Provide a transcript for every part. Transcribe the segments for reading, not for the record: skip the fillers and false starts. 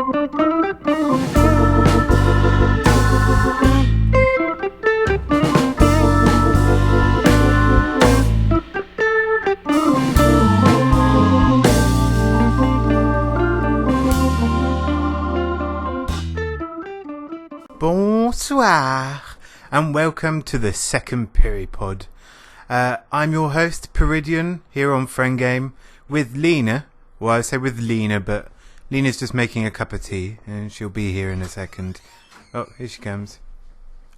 Bonsoir and welcome to the second PiriPod. I'm your host Piridion here on Frengame with Lina. Well, I say with Lina, but Lina's just making a cup of tea and she'll be here in a second. Oh, here she comes.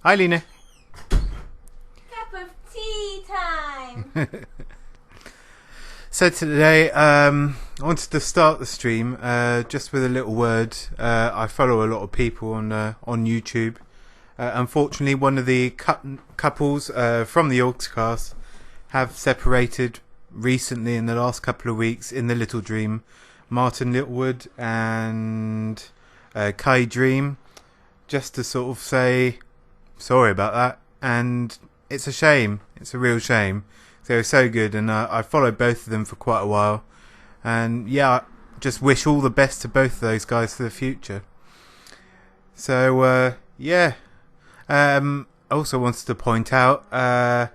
Hi, Lina. Cup of tea time. So today, I wanted to start the stream just with a little word. I follow a lot of people on YouTube. Unfortunately, one of the couples from the Augscast have separated recently in the last couple of weeks in the Little Dream. Martin Littlewood and Kai Dream. Just to sort of say sorry about that. And it's a shame. It's a real shame. They were so good, and I followed both of them for quite a while. And yeah, I just wish all the best to both of those guys for the future. So yeah. I also wanted to point out the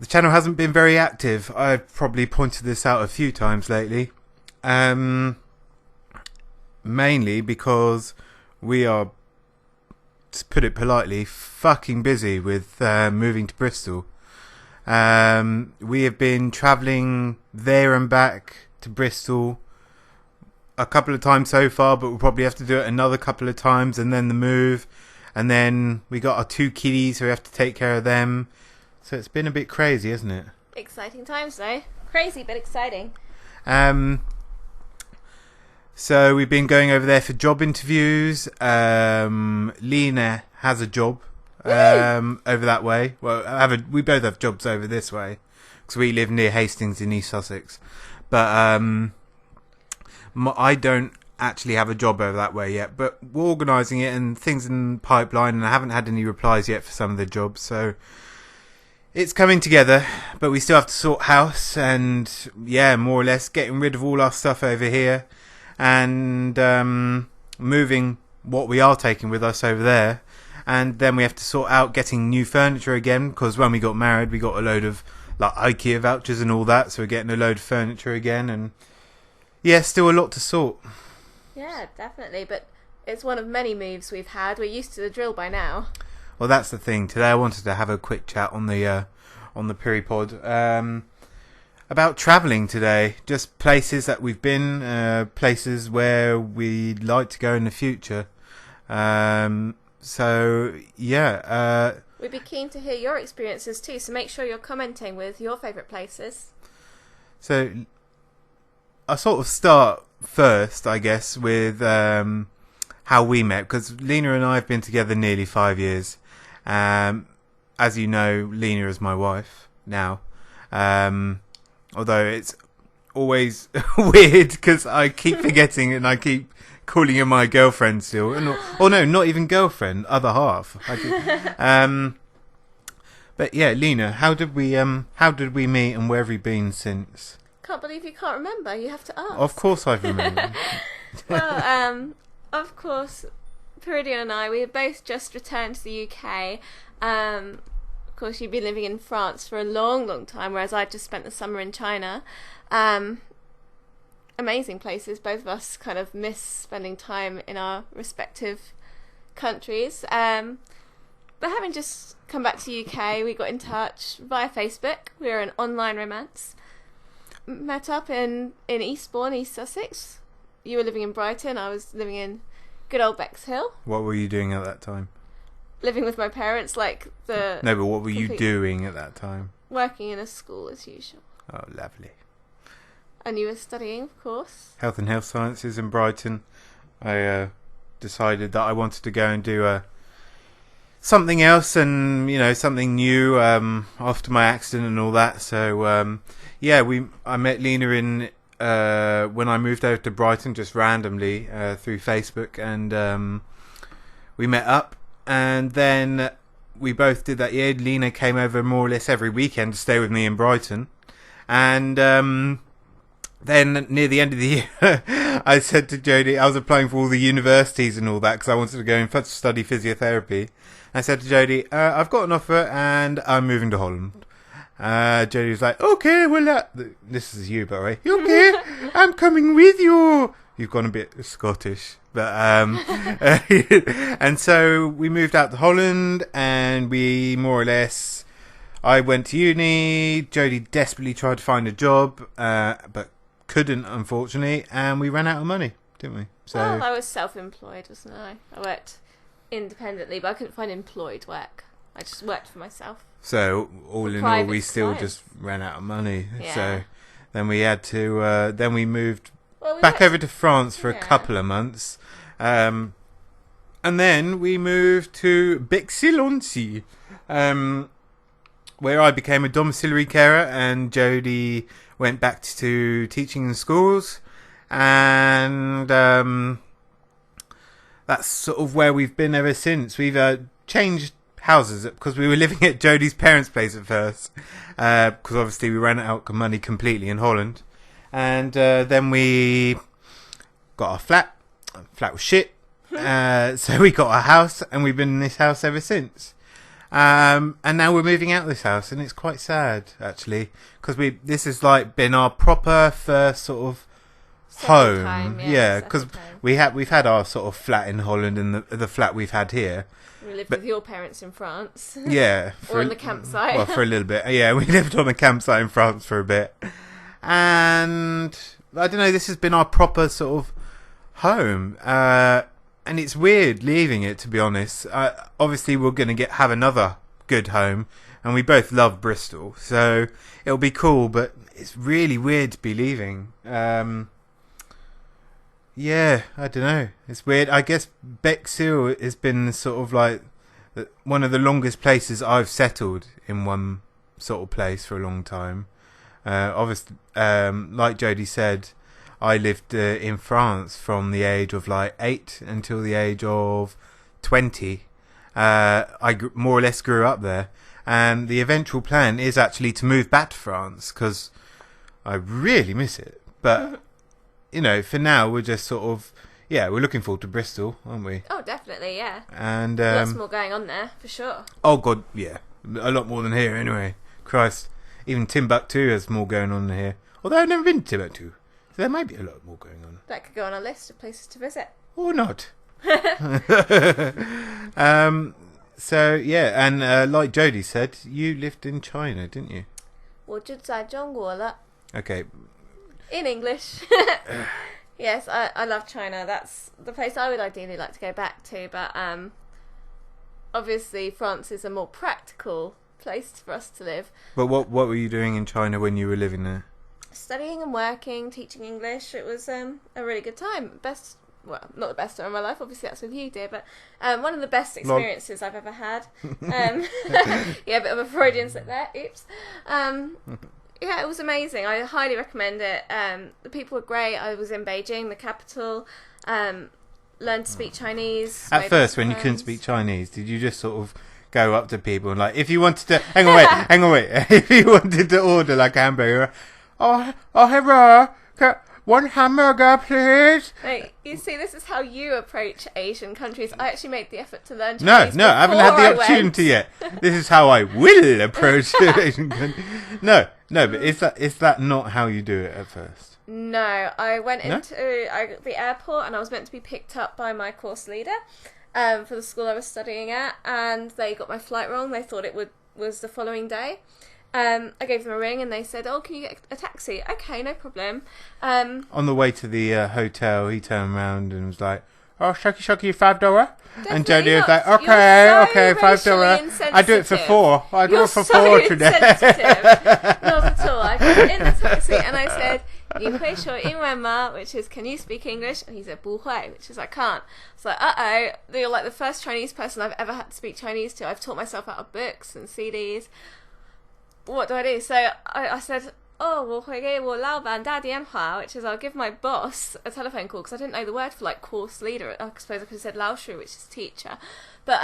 channel hasn't been very active. I've probably pointed this out a few times lately. Mainly because we are, to put it politely, fucking busy with moving to Bristol. We have been travelling there and back to Bristol a couple of times so far, but we'll probably have to do it another couple of times, and then the move. And then we got our two kiddies, so we have to take care of them. So it's been a bit crazy, hasn't it? Exciting times, though. Crazy, but exciting. So we've been going over there for job interviews. Lina has a job over that way. Well, we both have jobs over this way because we live near Hastings in East Sussex. But I don't actually have a job over that way yet, but we're organising it and things in pipeline, and I haven't had any replies yet for some of the jobs, so it's coming together. But we still have to sort house and yeah, more or less getting rid of all our stuff over here and moving what we are taking with us over there. And then we have to sort out getting new furniture again, because when we got married we got a load of like IKEA vouchers and all that, so we're getting a load of furniture again, and yeah, still a lot to sort. Yeah, definitely, but it's one of many moves we've had. We're used to the drill by now. Well, that's the thing. Today I wanted to have a quick chat on the PiriPod about travelling today. Just places that we've been, places where we'd like to go in the future. So, yeah. We'd be keen to hear your experiences too, so make sure you're commenting with your favourite places. So, I'll sort of start first, I guess, with how we met, because Lina and I have been together nearly 5 years. As you know, Lina is my wife now. Although it's always weird because I keep forgetting and I keep calling her my girlfriend still. Or no, not even girlfriend, other half. But yeah, Lina, how did we meet and where have you been since? Can't believe you can't remember. You have to ask. Of course I remember. Well, of course, Piridion and I, we had both just returned to the UK. Of course, you've been living in France for a long, long time, whereas I just spent the summer in China. Amazing places. Both of us kind of miss spending time in our respective countries. But having just come back to the UK, we got in touch via Facebook. We were an online romance. Met up in Eastbourne, East Sussex. You were living in Brighton. I was living in good old Bexhill. What were you doing at that time? Living with my parents, like the... No, but what were you doing at that time? Working in a school as usual. Oh, lovely. And you were studying, of course. Health and Health Sciences in Brighton. I decided that I wanted to go and do something else and, something new after my accident and all that. So, yeah, I met Lina when I moved over to Brighton, just randomly through Facebook, and we met up, and then we both did that year. Lina came over more or less every weekend to stay with me in Brighton, and then near the end of the year, I said to Jodie, I was applying for all the universities and all that because I wanted to go and study physiotherapy. I said to Jodie, I've got an offer and I'm moving to Holland. Jodie was like, okay, well, this is you, by the way. Okay, I'm coming with you. You've gone a bit Scottish. But and so we moved out to Holland and we more or less... I went to uni. Jodie desperately tried to find a job, but couldn't, unfortunately, and we ran out of money, didn't we? So well, I was self-employed, wasn't I? I worked independently, but I couldn't find employed work. I just worked for myself. So all in all, we still just ran out of money. Yeah. So then we had to. Then we moved back over to France for a couple of months, and then we moved to Bexy-Loncy, where I became a domiciliary carer, and Jodie went back to teaching in schools, and that's sort of where we've been ever since. We've changed houses because we were living at Jodie's parents' place at first, because obviously we ran out of money completely in Holland, and then we got our flat. The flat was shit, so we got our house, and we've been in this house ever since. And now we're moving out of this house, and it's quite sad actually, because this has like been our proper first sort of home. Because we've had our sort of flat in Holland and the flat we've had here. We lived with your parents in France. Yeah, or on the campsite. Well, for a little bit. Yeah, we lived on a campsite in France for a bit, and I don't know. This has been our proper sort of home. And it's weird leaving it, to be honest. Obviously, we're going to have another good home, and we both love Bristol, so it'll be cool. But it's really weird to be leaving. Yeah, I don't know. It's weird. I guess Bexhill has been sort of like one of the longest places I've settled in one sort of place for a long time. Obviously, like Jodie said, I lived in France from the age of like 8 until the age of 20. I more or less grew up there, and the eventual plan is actually to move back to France because I really miss it. But you know, for now we're just sort of we're looking forward to Bristol, aren't we? Oh, definitely, yeah. And lots more going on there for sure. Oh God, yeah, a lot more than here anyway. Christ, even Timbuktu has more going on than here. Although I've never been to Timbuktu. There might be a lot more going on. That could go on a list of places to visit. Or not. So, yeah, and like Jodie said, you lived in China, didn't you? 我就在中国了. Okay. In English. Yes, I love China. That's the place I would ideally like to go back to. But obviously France is a more practical place for us to live. But what were you doing in China when you were living there? Studying and working, teaching English. It was a really good time. Not the best time of my life, obviously that's with you, dear, but one of the best experiences I've ever had. Yeah, a bit of a Freudian slip there. Oops. Yeah, it was amazing. I highly recommend it. The people were great. I was in Beijing, the capital. Learned to speak Chinese. At first, when you couldn't speak Chinese, did you just sort of go up to people and like, if you wanted to, hang on, wait, if you wanted to order like a hamburger, oh, hello, one hamburger, please. Like, you see, this is how you approach Asian countries. I actually made the effort to learn Chinese. No, I haven't had the opportunity yet. This is how I will approach Asian countries. No, but is that not how you do it at first? No, I went into the airport and I was meant to be picked up by my course leader for the school I was studying at, and they got my flight wrong. They thought it was the following day. I gave them a ring and they said, "Oh, can you get a taxi?" Okay, no problem. On the way to the hotel, he turned around and was like, "Oh, shocky, $5." And Jodie was like, "Okay, $5. I do it for $4. I do it for $4 today." Not at all. I got in the taxi and I said, 你会说英文吗? Which is, can you speak English? And he said, 不会, which is, I can't. So uh-oh, you're like the first Chinese person I've ever had to speak Chinese to. I've taught myself out of books and CDs. What do I do? So I said, "Oh, 我会给我老板打电话," which is I'll give my boss a telephone call, because I didn't know the word for like course leader. I suppose I could have said 老师, which is teacher, but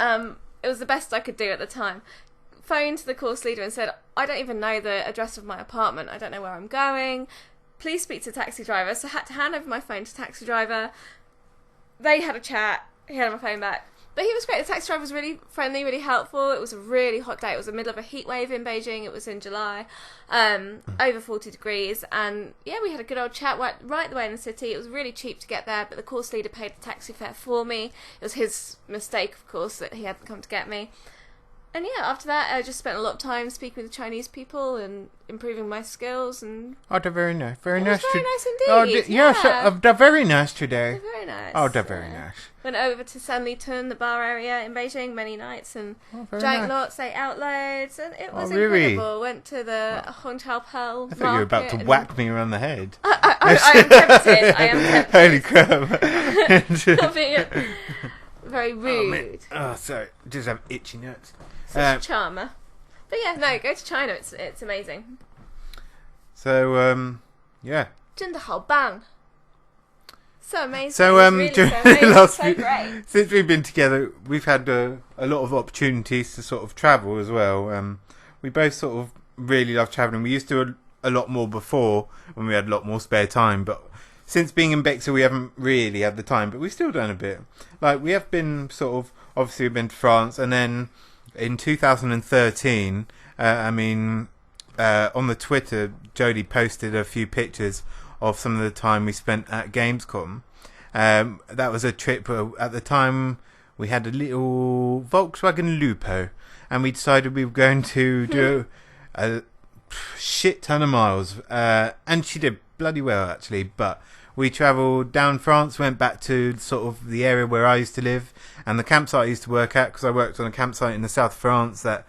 it was the best I could do at the time. Phoned the course leader and said, "I don't even know the address of my apartment. I don't know where I'm going. please speak to the taxi driver. So I had to hand over my phone to the taxi driver. They had a chat. He had my phone back. But he was great. The taxi driver was really friendly, really helpful. It was a really hot day. It was the middle of a heat wave in Beijing. It was in July. Over 40 degrees. And yeah, we had a good old chat right the way in the city. It was really cheap to get there, but the course leader paid the taxi fare for me. It was his mistake, of course, that he hadn't come to get me. And yeah, after that, I just spent a lot of time speaking with Chinese people and improving my skills. And oh, they're very nice. Very it nice. Was very nice indeed. Oh, yes, they're very nice today. They're very nice. Oh, they're very nice. Went over to Sanlitun, the bar area in Beijing, many nights, and drank lots, ate out loads, and it was incredible. Went to the Hongqiao Pearl I thought you were about to whack me around the head. I am tempted. I am tempted. Holy crap. Being very rude. Oh, sorry. Just have itchy nuts. Such a charmer. But yeah, no, go to China. It's amazing. So, yeah. 真的好棒. So amazing. So, really during so amazing. the last so great. since we've been together, we've had a lot of opportunities to sort of travel as well. We both sort of really love travelling. We used to a lot more before when we had a lot more spare time, but since being in Bexhill, we haven't really had the time, but we've still done a bit. Like, we have been sort of, obviously we've been to France, and then in 2013, on the Twitter, Jodie posted a few pictures of some of the time we spent at Gamescom. That was a trip. At the time, we had a little Volkswagen Lupo, and we decided we were going to do a shit ton of miles. And she did bloody well, actually. But we travelled down France, went back to sort of the area where I used to live, and the campsite I used to work at, because I worked on a campsite in the south of France that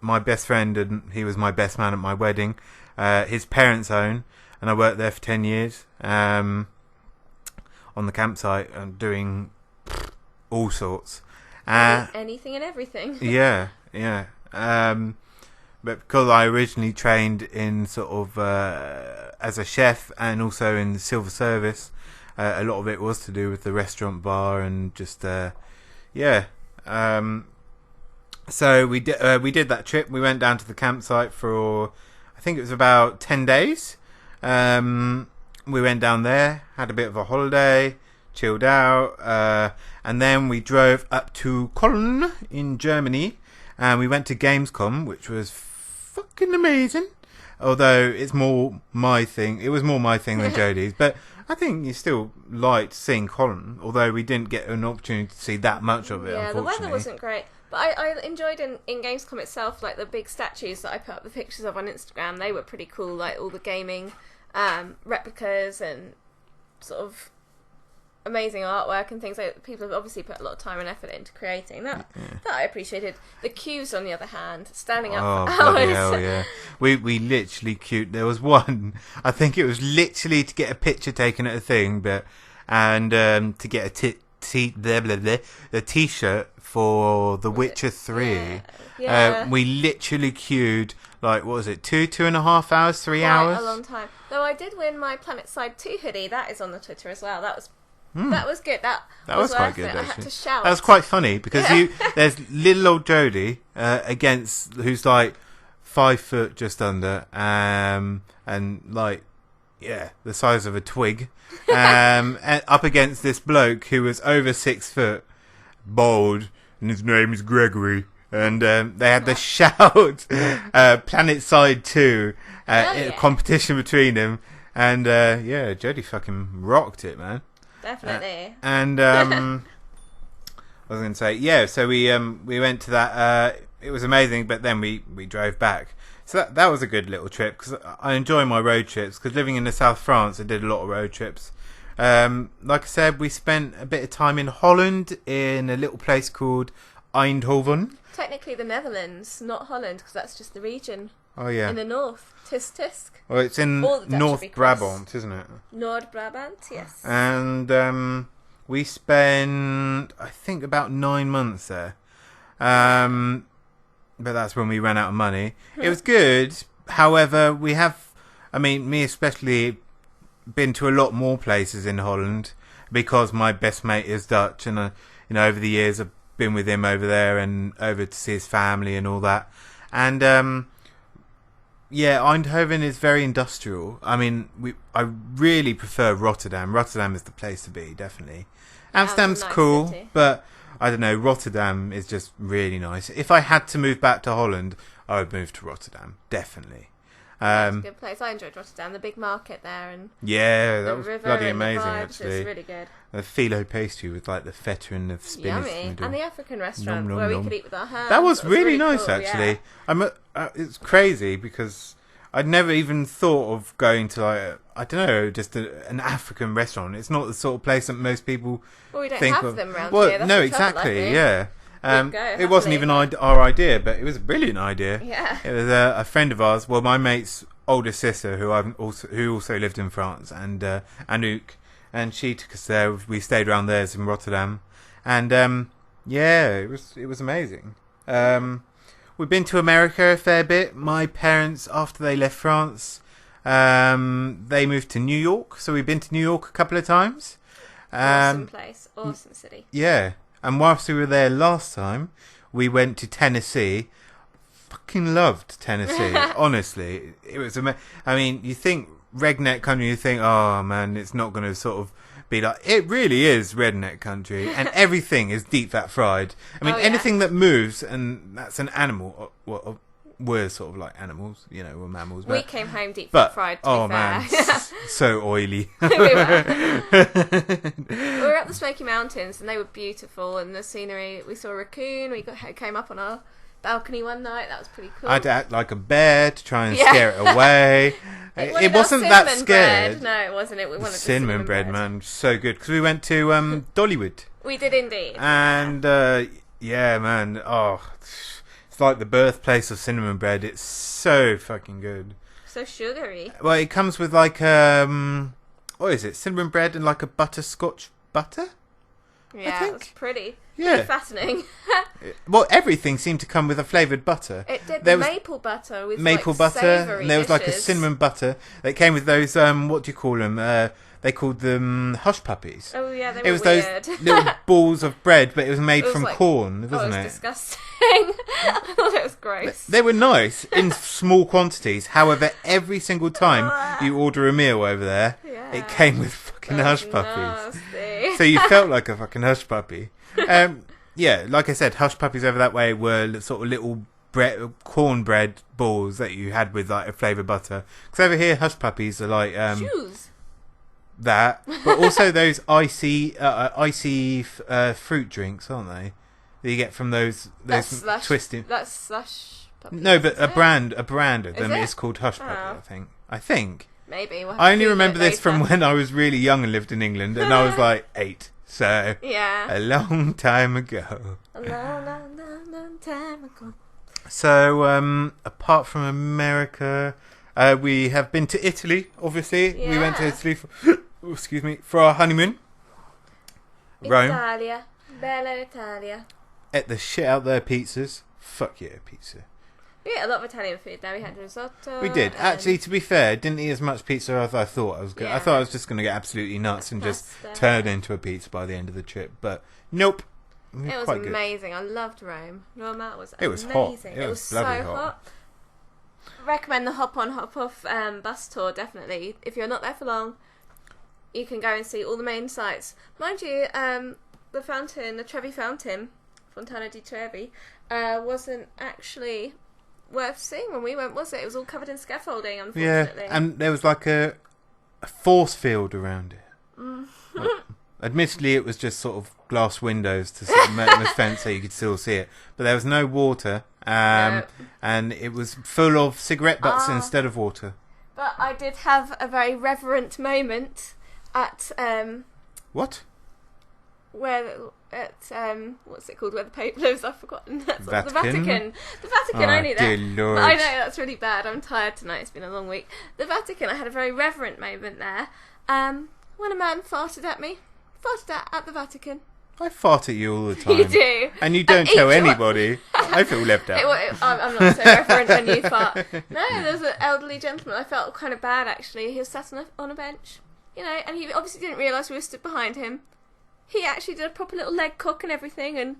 my best friend, and he was my best man at my wedding, his parents own. And I worked there for 10 years on the campsite and doing all sorts. Anything and everything. Yeah. But because I originally trained in sort of as a chef and also in the silver service, a lot of it was to do with the restaurant bar and just, so we did that trip. We went down to the campsite for, I think it was about 10 days. We went down there, had a bit of a holiday, chilled out, and then we drove up to Cologne in Germany, and we went to Gamescom, which was fucking amazing. Although it's more my thing. It was more my thing than Jodie's, but I think you still liked seeing Cologne, although we didn't get an opportunity to see that much of it, yeah, unfortunately. The weather wasn't great. But I enjoyed in Gamescom itself, like the big statues that I put up the pictures of on Instagram. They were pretty cool, like all the gaming replicas and sort of amazing artwork and things like people have obviously put a lot of time and effort into creating that. That I appreciated. The queues, on the other hand, standing up for hours. Hell, yeah. We literally queued. There was one, I think it was literally to get a picture taken at a thing, and to get a t-shirt for The Witcher 3. Yeah. We literally queued, like, what was it, 2.5 hours, 3 hours? A long time. Though I did win my Planet Side 2 hoodie. That is on the Twitter as well. That was good. That was quite worth good, it. actually. I had to shout. That was quite funny because there's little old Jodie against, who's like 5 foot just under, and like, yeah, the size of a twig, and up against this bloke who was over 6 foot, bald, and his name is Gregory. And they had the shout Planet Side 2 competition between them. And Jodie fucking rocked it, man. Definitely. And I was going to say, so we went to that. It was amazing, but then we drove back. So that was a good little trip, because I enjoy my road trips, because living in the South of France, I did a lot of road trips. Like I said, we spent a bit of time in Holland in a little place called Eindhoven. Technically the Netherlands, not Holland, because that's just the region. Oh, yeah. In the north. Tisk. Well, it's in North Brabant, isn't it? North Brabant, yes. And we spent, I think, about 9 months there. But that's when we ran out of money. It was good. However, we have, me especially, been to a lot more places in Holland because my best mate is Dutch, and over the years I've been with him over there and over to see his family and all that. And Yeah, Eindhoven is very industrial. I mean, I really prefer Rotterdam. Rotterdam is the place to be, definitely. Amsterdam's nice cool, city. but I don't know. Rotterdam is just really nice. If I had to move back to Holland, I would move to Rotterdam, definitely. It's a good place. I enjoyed Rotterdam. The big market there, and Yeah, that the was river bloody and the amazing, vibes. actually. It's really good. The phyllo pastry with like the feta and the spinach. Yummy. And the African restaurant Nom, nom, where nom. we could eat with our hands. That was really nice, cool, actually. yeah. It's crazy because I'd never even thought of going to like I don't know, just an African restaurant. It's not the sort of place that most people Well, we don't think have of. them around Well, here. That's no, the trouble, I exactly, think. yeah. We'd go, It wasn't happily. even our idea, but it was a brilliant idea. Yeah. It was a friend of ours. Well, my mate's older sister, who also lived in France, and Anouk, and she took us there. We stayed around theirs in Rotterdam, and yeah, it was amazing. We've been to America a fair bit. My parents, after they left France, they moved to New York, so we've been to New York a couple of times. Awesome place. Awesome city. Yeah, and whilst we were there last time, we went to Tennessee. Fucking loved Tennessee. Honestly, it was I mean, you think redneck country, you think, oh man, it's not going to sort of be like. It really is redneck country, and everything is deep fat fried. I mean, anything that moves, and that's an animal. Well, we're sort of like animals, you know, we're mammals. We came home deep fried. To be man, fair. so oily. We were up the Smoky Mountains, and they were beautiful, and the scenery. We saw a raccoon. Came up on our balcony one night. That was pretty cool. I had to act like a bear to try and scare it away. It wasn't that scared. Bread. No, it wasn't. We wanted the cinnamon bread, man, so good. Because we went to Dollywood. We did indeed. And yeah, man, it's like the birthplace of cinnamon bread. It's so fucking good. So sugary. Well, it comes with like what is it? Cinnamon bread and like a butterscotch butter. Yeah, it was pretty. Yeah. Pretty fascinating. Well, everything seemed to come with a flavoured butter. It did. There was maple butter with maple like butter, savoury and there was like a dishes. cinnamon butter that came with those. What do you call them? They called them hush puppies. Oh yeah, they It were was weird. those little balls of bread, but it was made from like- corn, It wasn't was it? disgusting. I thought it was gross. They were nice in small quantities. However, every single time you order a meal over there, Yeah. it came with fucking That hush was puppies. nasty. So you felt like a fucking hush puppy. Yeah, like I said, hush puppies over that way were sort of little cornbread balls that you had with like a flavoured butter. Because over here, hush puppies are like Shoes. that, but also those icy fruit drinks, aren't they? That you get from those twisting. That's slush. Puppies, No, but isn't a it? brand of Is them it? is called hush puppy. Oh. I think. Maybe. We'll have I to only Google remember it this from later. when I was really young and lived in England, and I was like 8. So Yeah. a long time ago. A long time ago. So apart from America, we have been to Italy. Obviously, we went to Yeah. Italy for our honeymoon. Rome. Italia. Bella Italia. Ate the shit out their pizzas. Fuck yeah, pizza. We ate a lot of Italian food there. We had risotto. We did. and Actually, to be fair, didn't eat as much pizza as I thought I was going. I Yeah. thought I was just going to get absolutely nuts and just Pasta. turn into a pizza by the end of the trip. But nope. It was quite good. amazing. I loved Rome. Roma was It was hot. amazing. It was so bloody hot. hot. Recommend the hop on, hop off bus tour, definitely. If you're not there for long, you can go and see all the main sites. Mind you, the fountain, the Trevi Fountain, Fontana di Trevi, wasn't actually worth seeing when we went, was it? It was all covered in scaffolding, unfortunately. Yeah, and there was like a force field around it. Like, admittedly, it was just sort of glass windows to sort of make them a fence so you could still see it. But there was no water, No. and it was full of cigarette butts instead of water. But I did have a very reverent moment at What? where what's it called? Where the Pope lives? I've forgotten. That's the Vatican? Vatican. The Vatican. Oh, I knew dear that. Lord. But I know that's really bad. I'm tired tonight. It's been a long week. The Vatican. I had a very reverent moment there. When a man farted at me. Farted at the Vatican. I fart at you all the time. You do. And you don't And tell each- anybody. I feel left out. I'm not so reverent when you fart. No, there was an elderly gentleman. I felt kind of bad actually. He was sat on a bench, you know, and he obviously didn't realise we were stood behind him. he actually did a proper little leg cock and everything, and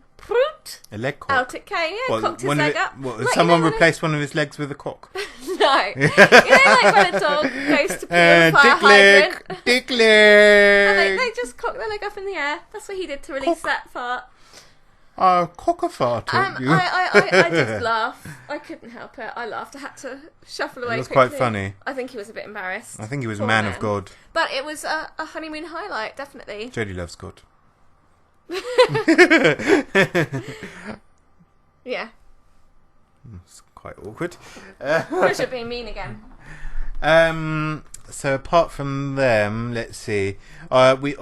A leg cock? out it came. Yeah, cocked his leg up. What, someone replaced one of his legs with a cock? No. You know, like when a dog goes to pee on a fire hydrant. Dick leg! And they just cock their leg up in the air. That's what he did to release that fart. Cock a fart. I did laugh. I couldn't help it. I laughed. I had to shuffle away. It was quickly. quite funny. I think he was a bit embarrassed. I think he was Poor a man of God. But it was a honeymoon highlight, definitely. Jodie loves God. Yeah. It's quite awkward. Pressure being mean again. So apart from them, let's see. We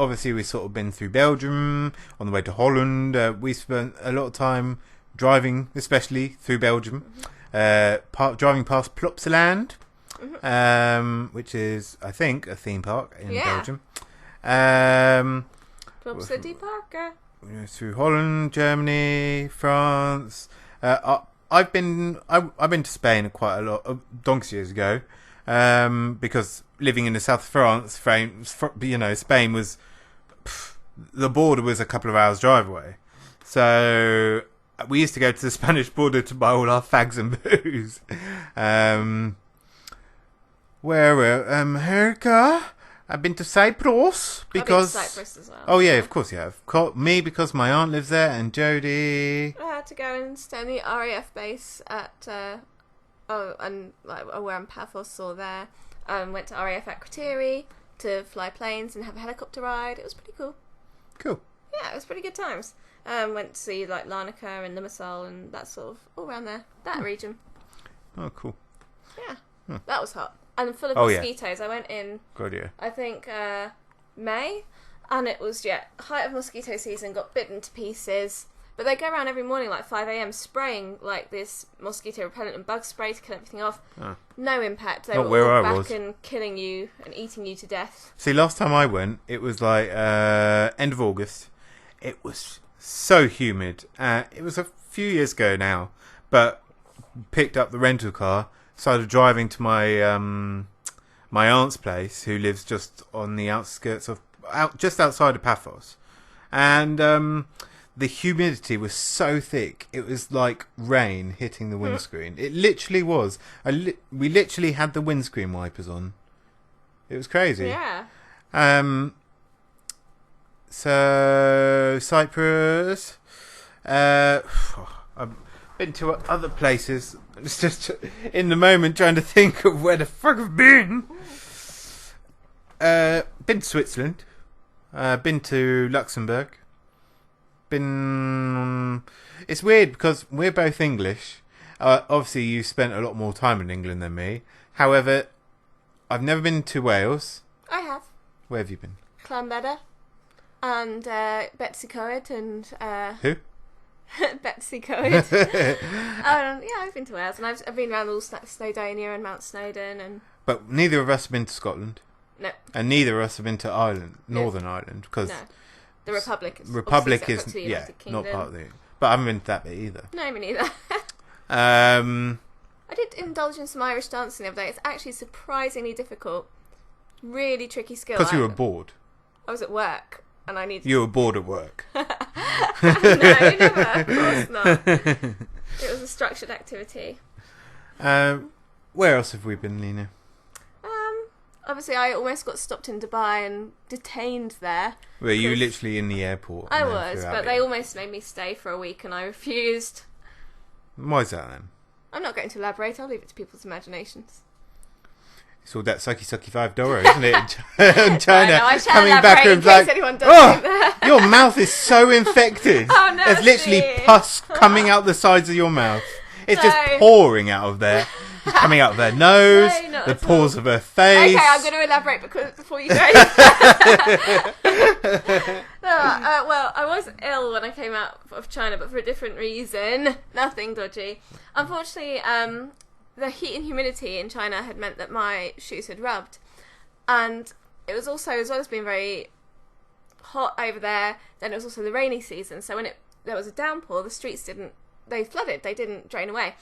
sort of been through Belgium on the way to Holland. We spent a lot of time driving, especially through Belgium. Driving past Plopsaland, which is, I think, a theme park in Belgium. Plopsa Parker. Through Holland, Germany, France. I've been to Spain quite a lot, donkeys years ago, because living in the south of France, Spain was, the border was a couple of hours drive away. So we used to go to the Spanish border to buy all our fags and booze. America? I've been to Cyprus because. I've been to Cyprus as well. Oh yeah, of course you have. Me because my aunt lives there, and Jodie. I had to go and stay in the RAF base at where I'm Paphos or there. Went to RAF at Krateri to fly planes and have a helicopter ride. It was pretty cool. Cool. Yeah, it was pretty good times. Went to see like Larnaca and Limassol and that sort of all around there, that region. Oh, cool. Yeah, that was hot. And full of Oh, mosquitoes. Yeah. I went in, God, yeah. I think, May, and it was, height of mosquito season, got bitten to pieces. But they go around every morning, like 5 a.m, spraying, like, this mosquito repellent and bug spray to kill everything off. Oh. No impact. They were all back and killing you and eating you to death. See, last time I went, it was, like, end of August. It was so humid. It was a few years ago now, but picked up the rental car, started driving to my my aunt's place, who lives just on the outskirts of, just outside of Paphos, and the humidity was so thick it was like rain hitting the windscreen. It literally was. We literally had the windscreen wipers on. It was crazy. Yeah. So Cyprus. I've been to other places. It's just in the moment trying to think of where the fuck I've been. Been to Switzerland. Been to Luxembourg. It's weird because we're both English. Obviously, you spent a lot more time in England than me. However, I've never been to Wales. I have. Where have you been? Clanbedda and Betsy Coed and who? Betsy Coed. Yeah, I've been to Wales and I've been around all Snowdonia and Mount Snowdon and. But neither of us have been to Scotland. No. And neither of us have been to Ireland, Northern Ireland, because the Republic is not part of the. But I haven't been to that bit either. No, me neither. I did indulge in some Irish dancing the other day. It's actually surprisingly difficult. Really tricky skill. Because you were bored. I was at work and I needed. You were bored at work. No, never. Of course not. It was a structured activity. Where else have we been, Lina? Obviously, I almost got stopped in Dubai and detained there. Were you literally in the airport? I was, but they almost made me stay for a week and I refused. Why is that then? I'm not going to elaborate. I'll leave it to people's imaginations. It's all that sucky $5, isn't it? In China, no, I coming back and like, your mouth is so infected. Oh no! There's literally pus coming out the sides of your mouth. It's just pouring out of there. It's coming out of her nose, the pores of her face. Okay, I'm going to elaborate before you go. Well, I was ill when I came out of China, but for a different reason. Nothing dodgy. Unfortunately, the heat and humidity in China had meant that my shoes had rubbed. And it was also, as well as being very hot over there, then it was also the rainy season. So when there was a downpour, the streets they flooded. They didn't drain away.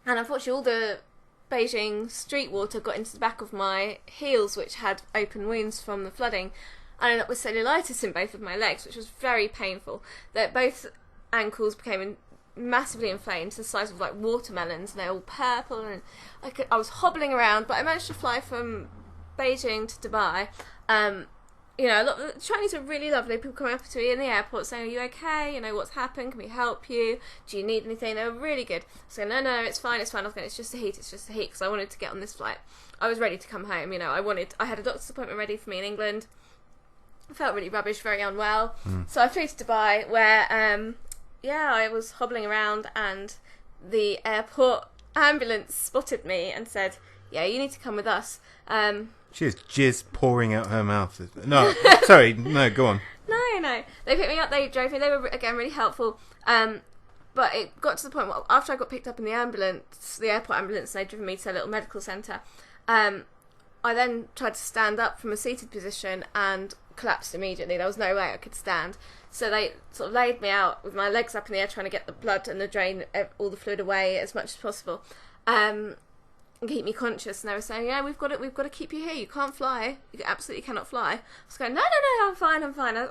And unfortunately, all the Beijing street water got into the back of my heels, which had open wounds from the flooding. I ended up with cellulitis in both of my legs, which was very painful. That both ankles became massively inflamed to the size of like watermelons, and they're all purple, and I was hobbling around, but I managed to fly from Beijing to Dubai. You know, a lot of the Chinese are really lovely. People come up to me in the airport saying, "Are you okay? You know, what's happened? Can we help you? Do you need anything?" They were really good. So no, it's fine. I was going, it's just the heat, because I wanted to get on this flight. I was ready to come home. You know, I had a doctor's appointment ready for me in England. I felt really rubbish, very unwell. So I flew to Dubai, where I was hobbling around, and the airport ambulance spotted me and said, "Yeah, you need to come with us." She has jizz pouring out her mouth. No, sorry, no, go on. No. They picked me up, they drove me, they were, again, really helpful. But it got to the point where, after I got picked up in the ambulance, the airport ambulance, and they'd driven me to a little medical centre, I then tried to stand up from a seated position and collapsed immediately. There was no way I could stand. So they sort of laid me out with my legs up in the air, trying to get the blood and the drain, all the fluid away as much as possible. And keep me conscious, and they were saying, "Yeah, we've got to keep you here. You can't fly. You absolutely cannot fly." I was going, "No, I'm fine."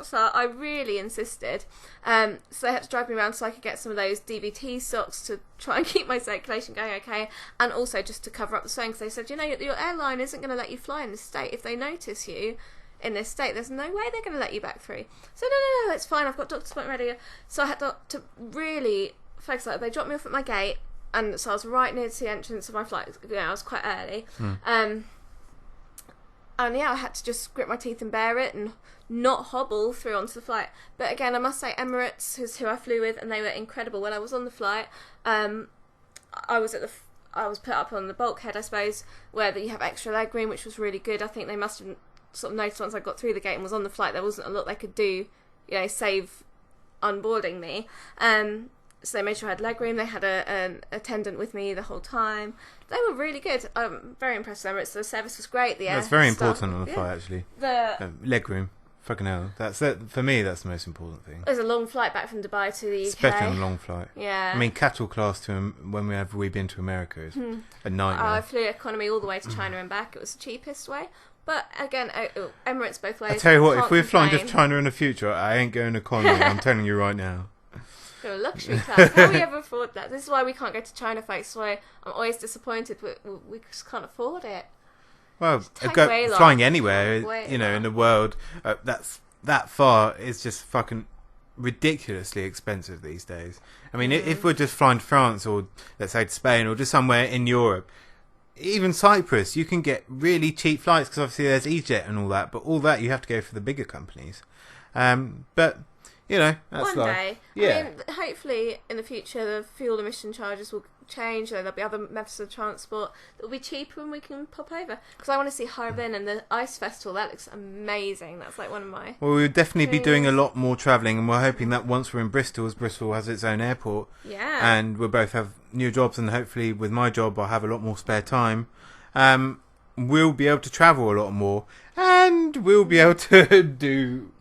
So I really insisted. So they had to drive me around so I could get some of those DVT socks to try and keep my circulation going okay, and also just to cover up the swelling, because they said, "You know, your airline isn't going to let you fly in this state. If they notice you in this state, there's no way they're going to let you back through." So no, it's fine. I've got doctor's appointment ready. So I had to really focus. Like, they dropped me off at my gate. And so I was right near to the entrance of my flight. You know, I was quite early. And yeah, I had to just grit my teeth and bear it and not hobble through onto the flight. But again, I must say, Emirates, who I flew with, and they were incredible. When I was on the flight, I was put up on the bulkhead, I suppose, where you have extra leg room, which was really good. I think they must have sort of noticed once I got through the gate and was on the flight, there wasn't a lot they could do, you know, save onboarding me. So they made sure I had leg room. They had an attendant with me the whole time. They were really good. I'm very impressed with Emirates. The service was great. That's very important on the flight, actually. Leg room. Fucking hell. For me, that's the most important thing. There's a long flight back from Dubai to the UK. Especially on a long flight. Yeah. I mean, cattle class when we've been to America is a nightmare. I flew economy all the way to China and back. It was the cheapest way. But again, Emirates both ways. I tell you what, if we're flying to China in the future, I ain't going economy. I'm telling you right now. You're a luxury class. How will we ever afford that? This is why we can't go to China, folks. That's why I'm always disappointed. We just can't afford it. Well, flying anywhere, you know, in the world, that far is just fucking ridiculously expensive these days. I mean, if we're just flying to France or, let's say, to Spain or just somewhere in Europe, even Cyprus, you can get really cheap flights because obviously there's EasyJet and all that, but all that you have to go for the bigger companies. But... You know, that's one day. Yeah. I mean, hopefully in the future the fuel emission charges will change. There'll be other methods of transport that will be cheaper and we can pop over. Because I want to see Harbin and the ice festival. That looks amazing. That's like one of my... Well, we'll definitely be doing a lot more travelling, and we're hoping that once we're in Bristol, as Bristol has its own airport, and we'll both have new jobs, and hopefully with my job I'll have a lot more spare time. We'll be able to travel a lot more, and we'll be able to do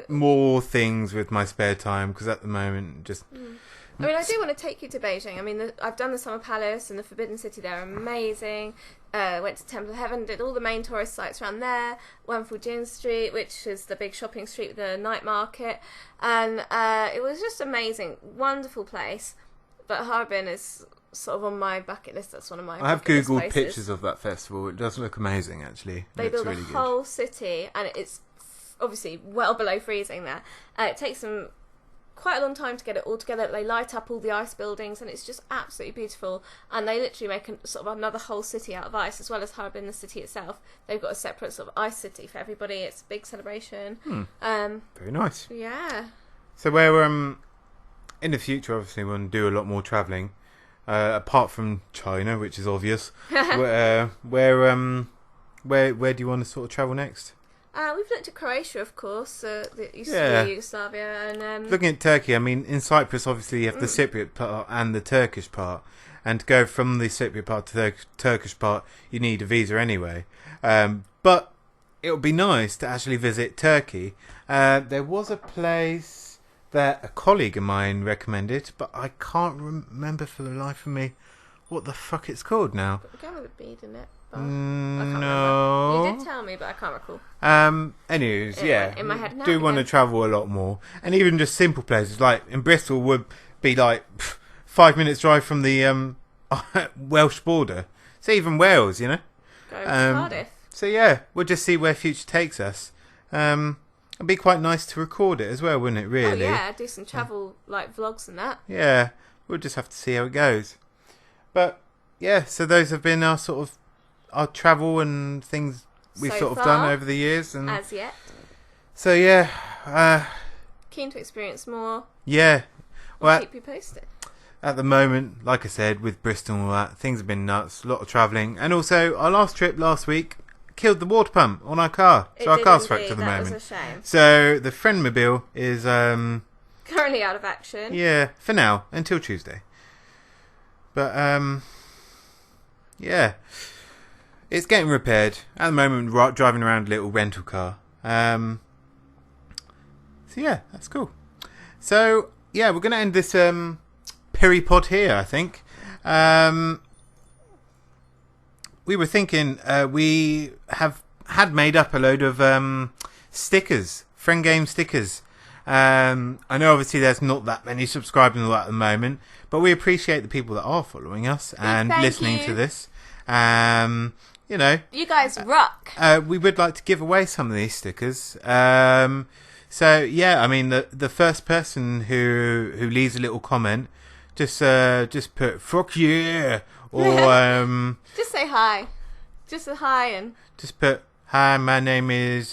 more things with my spare time, because at the moment just I mean, I do want to take you to Beijing. I mean, I've done the Summer Palace and the Forbidden City. They're amazing. Went to Temple of Heaven, did all the main tourist sites around there. Went Fujin Street, which is the big shopping street with the night market, and it was just amazing, wonderful place. But Harbin is sort of on my bucket list. That's one of my I have googled pictures of that festival. It does look amazing, actually. They built a whole city, and it's obviously well below freezing there. It takes them quite a long time to get it all together. They light up all the ice buildings, and it's just absolutely beautiful. And they literally make sort of another whole city out of ice, as well as Harbin, the city itself. They've got a separate sort of ice city for everybody. It's a big celebration. Very nice. Yeah. So we're in the future, obviously, we'll do a lot more travelling. Apart from China, which is obvious. Where do you want to sort of travel next? We've looked at Croatia, of course. It used to be Yugoslavia. And looking at Turkey, I mean, in Cyprus, obviously, you have the Cypriot part and the Turkish part. And to go from the Cypriot part to the Turkish part, you need a visa anyway. But it would be nice to actually visit Turkey. There was a place that a colleague of mine recommended, but I can't remember for the life of me what the fuck it's called now. But again with a bead in it. I can't No. remember. You did tell me, but I can't recall. Anyways, It yeah. went in my head now do want to again. travel a lot more. And even just simple places, like in Bristol would be like 5 minutes drive from the Welsh border. So even Wales, you know. Go to Cardiff. So yeah, we'll just see where future takes us. It'd be quite nice to record it as well, wouldn't it, really? Oh yeah, do some travel like vlogs and that. Yeah, we'll just have to see how it goes. But yeah, so those have been our sort of our travel and things we've So sort of far, done over the years. And As yet. so yeah, Keen to experience more. yeah. We'll Well, keep you posted. at the moment, like I said, with Bristol and all that, things have been nuts. A lot of travelling, and also our last trip last week killed the water pump on our car, It so our did car's indeed. fucked at the That moment. was a shame. So the Frengame is Currently out of action. yeah, for now until Tuesday. But yeah, it's getting repaired at the moment. Driving around a little rental car. So yeah, that's cool. So yeah, we're gonna end this PiriPod here, I think. We were thinking we had made up a load of stickers, Frengame stickers. I know obviously there's not that many subscribers and all that at the moment, but we appreciate the people that are following us and thank listening you. to this. You know, You guys rock. we would like to give away some of these stickers. So yeah, I mean the first person who leaves a little comment, just put "fuck yeah" or Just say hi. Just a hi and just put "hi, my name is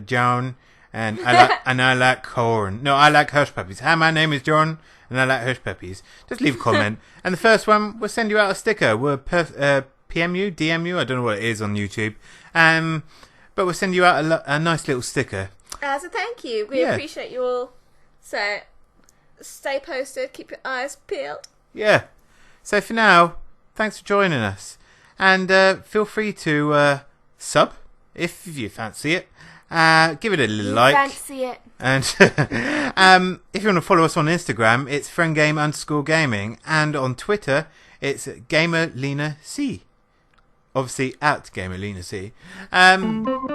John and I like corn." No, I like hush puppies. "Hi, my name is John and I like hush puppies." Just leave a comment, and the first one we'll send you out a sticker. We'll PM you, DM you. I don't know what it is on YouTube, but we'll send you out a nice little sticker. as a thank you. We Yeah. appreciate you all. So stay posted, keep your eyes peeled. Yeah. So for now, thanks for joining us, and feel free to sub if you fancy it. Give it a little like. Fancy it. And if you want to follow us on Instagram, it's Frengame_gaming, and on Twitter, it's GamerLinaC. Obviously at GamerLinaC.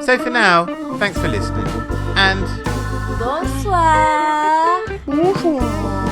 So for now, thanks for listening, and Bonsoir. Bonsoir.